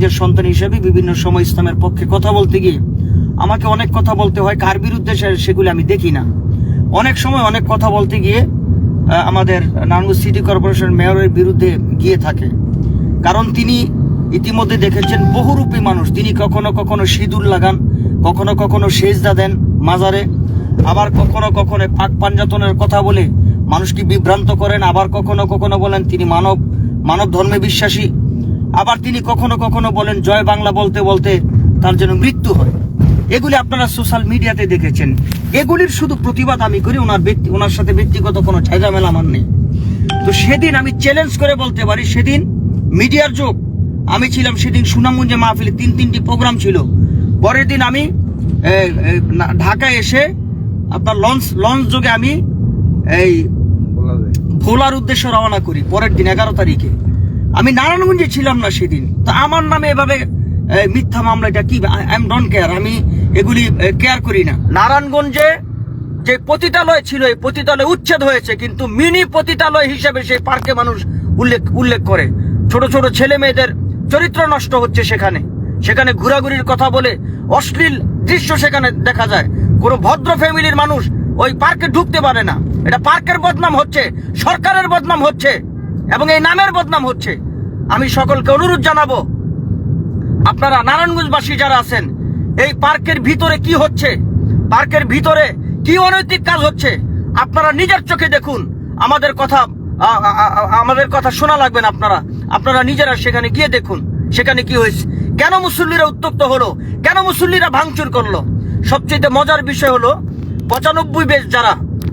নারায়ণগঞ্জের সন্তান হিসেবে বিভিন্ন সময় ইসলামের পক্ষে কথা বলতে গিয়ে আমাকে অনেক কথা বলতে হয়, কার বিরুদ্ধে সেগুলি আমি দেখি না। অনেক সময় অনেক কথা বলতে গিয়ে আমাদের নারায়ণগঞ্জ সিটি কর্পোরেশন মেয়রের বিরুদ্ধে গিয়ে থাকে, কারণ তিনি ইতিমধ্যে দেখেছেন বহুরূপী মানুষ। তিনি কখনো কখনো সিঁদুর লাগান, কখনো কখনো সেজদা দেন মাজারে, আবার কখনো কখনো পাক পাঞ্জাতনের কথা বলে মানুষকে বিভ্রান্ত করেন, আবার কখনো কখনো বলেন তিনি মানব ধর্মে বিশ্বাসী, আবার তিনি কখনো কখনো বলেন জয় বাংলা বলতে বলতে তার যেন মৃত্যু হয়। এগুলি আপনারা সোশ্যাল মিডিয়াতে দেখেছেন। এগুলির শুধু প্রতিবাদ আমি করি, ওনার সাথে ব্যক্তিগত কোনো ঝামেলা আমার নেই। তো সেদিন আমি চ্যালেঞ্জ করে বলতে পারি, সেদিন মিডিয়ার যুগ, আমি ছিলাম সেদিন সুনামগঞ্জে মাহফিলে, তিনটি প্রোগ্রাম ছিল। পরের দিন আমি ঢাকায় এসে আপনার লঞ্চ যোগে আমি এই ভোলার উদ্দেশ্যে রওনা করি। পরের দিন 11 তারিখে আমি নারায়ণগঞ্জে ছিলাম না সেদিন। তো আমার নামে এভাবে মিথ্যা মামলা, এটা কি? আই এম ডোন্ট কেয়ার, আমি এগুলি কেয়ার করি না। নারায়ণগঞ্জে যে পতিতালয় ছিল, এই পতিতালয় উচ্ছেদ হয়েছে, কিন্তু মিনি পতিতালয় হিসেবে সেই পার্কে মানুষ উল্লেখ করে। ছোট ছোট ছেলে মেয়েদের চরিত্র নষ্ট হচ্ছে সেখানে ঘোরাঘুরির কথা বলে অশ্লীল দৃশ্য সেখানে দেখা যায়। কোনো ভদ্র ফ্যামিলির মানুষ ওই পার্কে ঢুকতে পারে না। এটা পার্কের বদনাম হচ্ছে, সরকারের বদনাম হচ্ছে, এবং এই নামের বদনাম হচ্ছে। আমি সকলকে অনুরোধ জানাবো, আপনারা নারায়ণগঞ্জবাসী যারা আছেন, এই পার্কের ভিতরে কি হচ্ছে, পার্কের ভিতরে কি অনৈতিক কাজ হচ্ছে, আপনারা নিজের চোখে দেখুন। আমাদের কথা শোনা লাগবে না, আপনারা নিজেরা সেখানে গিয়ে দেখুন সেখানে কি হয়েছে, কেন মুসল্লিরা উত্তপ্ত হলো, কেন মুসল্লিরা ভাঙচুর করলো। সবচেয়ে মজার বিষয় হলো 95 বেশ যারা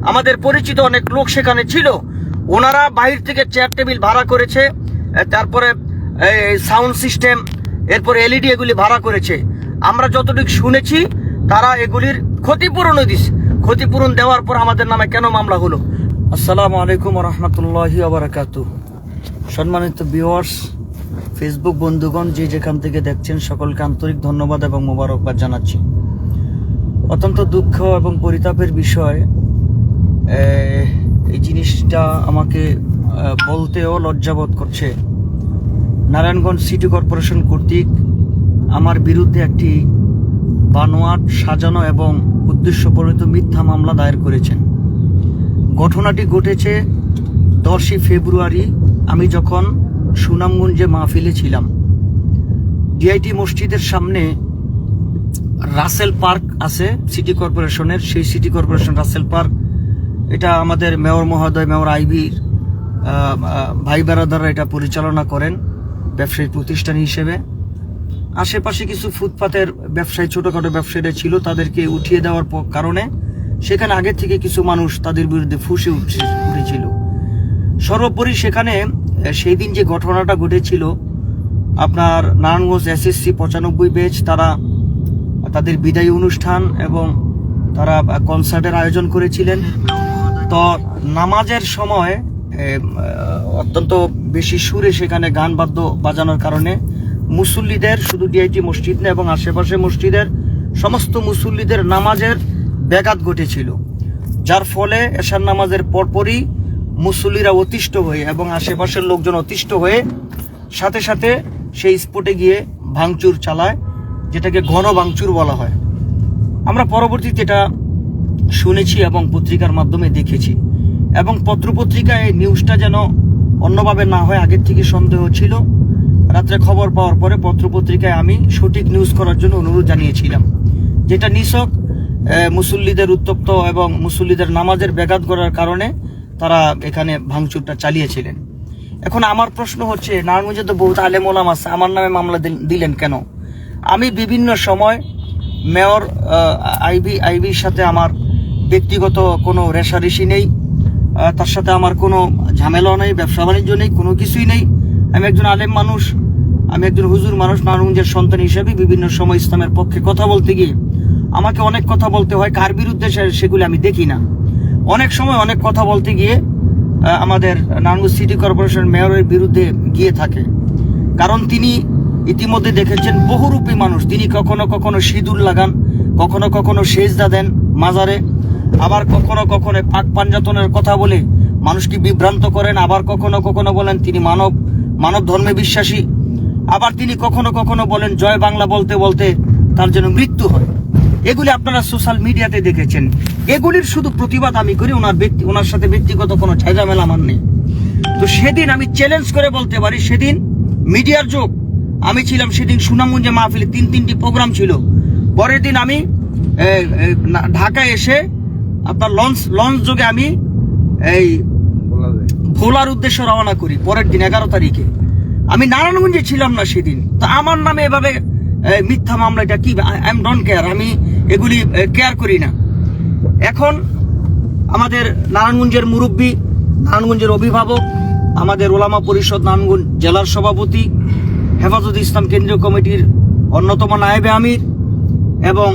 আমাদের পরিচিত অনেক লোক সেখানে ছিল, ওনারা বাহির থেকে চেয়ার টেবিল ভাড়া করেছে, তারপরে সাউন্ড সিস্টেম, এরপরে এলইডি এগুলি ভাড়া করেছে। আমরা যতটুকু শুনেছি তারা এগুলির ক্ষতিপূরণও দিচ্ছে। ক্ষতিপূরণ দেওয়ার পর আমাদের নামে কেন মামলা হলো? আসসালামু আলাইকুম ওয়া রাহমাতুল্লাহি ওয়া বারাকাতুহু। সম্মানিত ভিউয়ার্স, ফেসবুক বন্ধুগণ, যে যেখান থেকে দেখছেন সকলকে আন্তরিক ধন্যবাদ এবং মোবারকবাদ জানাচ্ছি। অত্যন্ত দুঃখ এবং পরিতাপের বিষয়, এই জিনিসটা আমাকে বলতেও লজ্জাবোধ করছে। নারায়ণগঞ্জ সিটি কর্পোরেশন কর্তৃক আমার বিরুদ্ধে একটি বানোয়াট, সাজানো এবং উদ্দেশ্যপ্রণোদিত মিথ্যা মামলা দায়ের করেছেন। ঘটনাটি ঘটেছে 10ই ফেব্রুয়ারি, আমি যখন সুনামগঞ্জে মাহফিলে ছিলাম। ডিআইটি মসজিদের সামনে রাসেল পার্ক আছে সিটি কর্পোরেশনের, সেই সিটি কর্পোরেশন রাসেল পার্ক, এটা আমাদের মেয়র মহোদয়, মেয়র আইবির ভাই বেরাদাররা এটা পরিচালনা করেন ব্যবসায়িক প্রতিষ্ঠান হিসেবে। আশেপাশে কিছু ফুটপাতের ব্যবসায়ী, ছোটখাটো ব্যবসায়ীরা ছিল, তাদেরকে উঠিয়ে দেওয়ার কারণে সেখানে আগে থেকে কিছু মানুষ তাদের বিরুদ্ধে ফুঁসে উঠেছিল। সর্বোপরি সেখানে সেই দিন যে ঘটনাটা ঘটেছিল, আপনার নারায়ণগঞ্জ এসএসসি 95 ব্যাচ, তারা তাদের বিদায়ী অনুষ্ঠান এবং তারা কনসার্টের আয়োজন করেছিলেন। তো নামাজের সময় অত্যন্ত বেশি সুরে সেখানে গান বাদ্য বাজানোর কারণে মুসল্লিদের, শুধু ডিআইটি মসজিদ না এবং আশেপাশে মসজিদের সমস্ত মুসল্লিদের নামাজের ব্যাঘাত ঘটেছিল, যার ফলে এশার নামাজের পরপরই মুসল্লিরা অতিষ্ঠ হয়ে এবং আশেপাশের লোকজন অতিষ্ঠ হয়ে সাথে সাথে সেই স্পটে গিয়ে ভাঙচুর চালায়, যেটাকে ঘন ভাঙচুর বলা হয়। আমরা পরবর্তীতে এটা শুনেছি এবং পত্রিকার মাধ্যমে দেখেছি, এবং পত্রপত্রিকায় নিউজটা যেন অন্যভাবে না হয় আগের থেকে সন্দেহ ছিল। রাত্রে খবর পাওয়ার পরে পত্রপত্রিকায় আমি সঠিক নিউজ করার জন্য অনুরোধ জানিয়েছিলাম, যেটা নিছক মুসল্লিদের উত্তপ্ত এবং মুসল্লিদের নামাজের ব্যাঘাত করার কারণে তারা এখানে ভাঙচুরটা চালিয়েছিলেন। এখন আমার প্রশ্ন হচ্ছে, নারায়ণগঞ্জে তো বহুত আলেম ওলামা আছে, আমার নামে মামলা দিলেন কেন? আমি বিভিন্ন সময় মেয়র আইবির সাথে আমার ব্যক্তিগত কোনো রেশারেশি নেই, তার সাথে আমার কোনো ঝামেলাও নেই, ব্যবসা বাণিজ্য নেই, কোনো কিছুই নেই। আমি একজন আলেম মানুষ, আমি একজন হুজুর মানুষ। নারায়ণগঞ্জের সন্তান হিসেবে বিভিন্ন সময় ইসলামের পক্ষে কথা বলতে গিয়ে আমাকে অনেক কথা বলতে হয়, কার বিরুদ্ধে সেগুলি আমি দেখি না। অনেক সময় অনেক কথা বলতে গিয়ে আমাদের নারায়ণগঞ্জ সিটি কর্পোরেশন মেয়রের বিরুদ্ধে গিয়ে থাকে, কারণ তিনি ইতিমধ্যে দেখেছেন বহুরূপী মানুষ। তিনি কখনো কখনো সিঁদুর লাগান, কখনো কখনো সেজদা দেন মাজারে, আবার কখনো কখনো পাক পাঞ্জাতনের কথা বলে মানুষকে বিভ্রান্ত করেন, আবার কখনো কখনো বলেন তিনি মানব ধর্মে বিশ্বাসী, আবার তিনি কখনো কখনো বলেন জয় বাংলা বলতে বলতে তার যেন মৃত্যু হয়। এগুলি আপনারা সোশ্যাল মিডিয়াতে দেখেছেন। এগুলির শুধু প্রতিবাদ আমি করি, ওনার সাথে ব্যক্তিগত কোনো ঝামেলা আমার নেই। তো সেদিন আমি চ্যালেঞ্জ করে বলতে পারি, সেদিন মিডিয়ার যুগ, আমি ছিলাম সেদিন সুনামগঞ্জে মাহফিলে 3টি প্রোগ্রাম ছিল। পরের দিন আমি ঢাকায় এসে আপনার লঞ্চ যোগে আমি এই ভোলার উদ্দেশ্যে রওনা করি। পরের দিন 11 তারিখে আমি নারায়ণগঞ্জে ছিলাম না সেদিন। তো আমার নামে এভাবে মিথ্যা মামলা, এটা কি? আই এম ডোন্ট কেয়ার, আমি এগুলি কেয়ার করি না। এখন আমাদের নারায়ণগঞ্জের মুরব্বী, নারায়ণগঞ্জের অভিভাবক, আমাদের ওলামা পরিষদ নারায়ণগঞ্জ জেলার সভাপতি, হেফাজত ইসলাম কেন্দ্রীয় কমিটির অন্যতম নায়েবে আমির এবং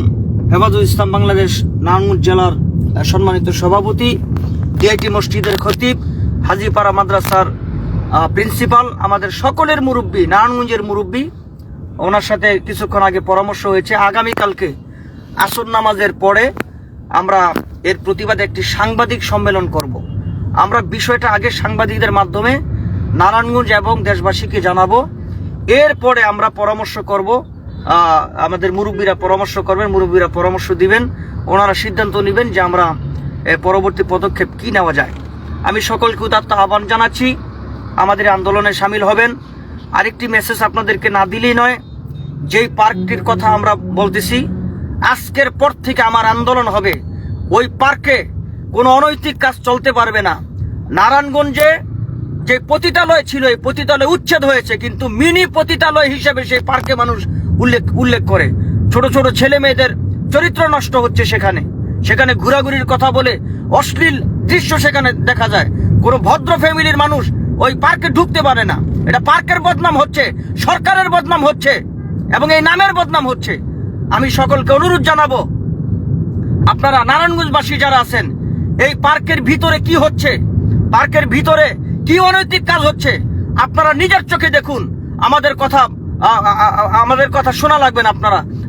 হেফাজত ইসলাম বাংলাদেশ নারায়ণগঞ্জ জেলার সম্মানিত সভাপতি, ডিআইটি মসজিদের খতিব, হাজিপাড়া মাদ্রাসার প্রিন্সিপাল, আমাদের সকলের মুরব্বী, নারায়ণগঞ্জের মুরব্বী, ওনার সাথে কিছুক্ষণ আগে পরামর্শ হয়েছে। আগামীকালকে আসর নামাজের পরে আমরা এর প্রতিবাদে একটি সাংবাদিক সম্মেলন করব। আমরা বিষয়টা আগে সাংবাদিকদের মাধ্যমে নারায়ণগঞ্জ এবং দেশবাসীকে জানাবো। এরপরে আমরা পরামর্শ করব, আমাদের মুরব্বীরা পরামর্শ করবেন, মুরব্বীরা পরামর্শ দিবেন, ওনারা সিদ্ধান্ত নেবেন যে আমরা পরবর্তী পদক্ষেপ কি নেওয়া যায়। আমি সকলকে উদাত্ত আহ্বান জানাচ্ছি, আমাদের আন্দোলনে সামিল হবেন। আরেকটি মেসেজ আপনাদেরকে না দিলেই নয়, যেই পার্কটির কথা আমরা বলতেছি, আজকের পর থেকে আমার আন্দোলন হবে ওই পার্কে কোনো অনৈতিক কাজ চলতে পারবে না। নারায়ণগঞ্জে যে পতিতালয় ছিল, এই পতিতালয় উচ্ছেদ হয়েছে, কিন্তু মিনি পতিতালয় হিসেবে সেই পার্কে মানুষ উল্লেখ করে। ছোট ছোট ছেলে মেয়েদের চরিত্র নষ্ট হচ্ছে সেখানে ঘোরাঘুরির কথা বলে অশ্লীল দৃশ্য সেখানে দেখা যায়। কোনো ভদ্র ফ্যামিলির মানুষ ওই পার্কে ঢুকতে পারে না। এটা পার্কের বদনাম হচ্ছে, সরকারের বদনাম হচ্ছে এবং এই নামের বদনাম হচ্ছে। আমি সকলকে অনুরোধ জানাবো, আপনারা নারায়ণগঞ্জবাসী যারা আছেন, এই পার্কের ভিতরে কি হচ্ছে, পার্কের ভিতরে কি অনৈতিক কাজ হচ্ছে, আপনারা নিজের চোখে দেখুন। আমাদের কথা শোনা লাগবে না,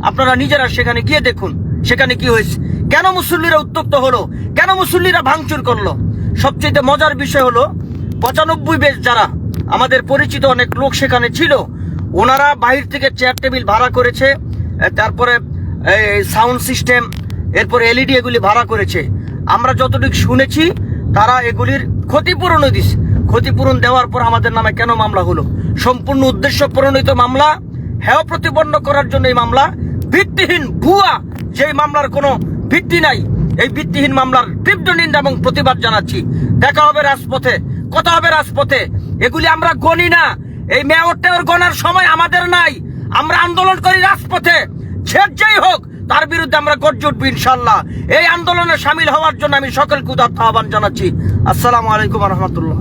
আপনারা নিজেরা সেখানে গিয়ে দেখুন সেখানে কি হয়েছে, কেন মুসল্লিরা উত্তপ্ত হলো, কেন মুসল্লিরা ভাঙচুর করলো। সবচেয়ে মজার বিষয় হলো 95 বেশ যারা আমাদের পরিচিত অনেক লোক সেখানে ছিল, ওনারা বাহির থেকে চেয়ার টেবিল ভাড়া করেছে, তারপরে সাউন্ড সিস্টেম, এরপরে এলইডি এগুলি ভাড়া করেছে। আমরা যতটুকু শুনেছি তারা এগুলির ক্ষতিপূরণও দিচ্ছে। ক্ষতিপূরণ দেওয়ার পর আমাদের নামে কেন মামলা হলো? সম্পূর্ণ উদ্দেশ্য প্রণোদিত মামলা, হেয় প্রতিপন্ন করার জন্য এই মামলা, ভিত্তিহীন ভুয়া, যেই মামলার কোনো ভিত্তি নাই। এই ভিত্তিহীন মামলার তীব্র নিন্দা এবং প্রতিবাদ জানাচ্ছি। দেখা হবে রাজপথে, কথা হবে রাজপথে। এগুলি আমরা গণি না, এই মেয়রটার গণার সময় আমাদের নাই। আমরা আন্দোলন করি রাজপথে, যেই হোক তার বিরুদ্ধে আমরা গর্জে উঠবো ইনশাল্লাহ। এই আন্দোলনে সামিল হওয়ার জন্য আমি সকলকে উদাত্ত আহ্বান জানাচ্ছি। আসসালামু আলাইকুম ওয়া রাহমাতুল্লাহ।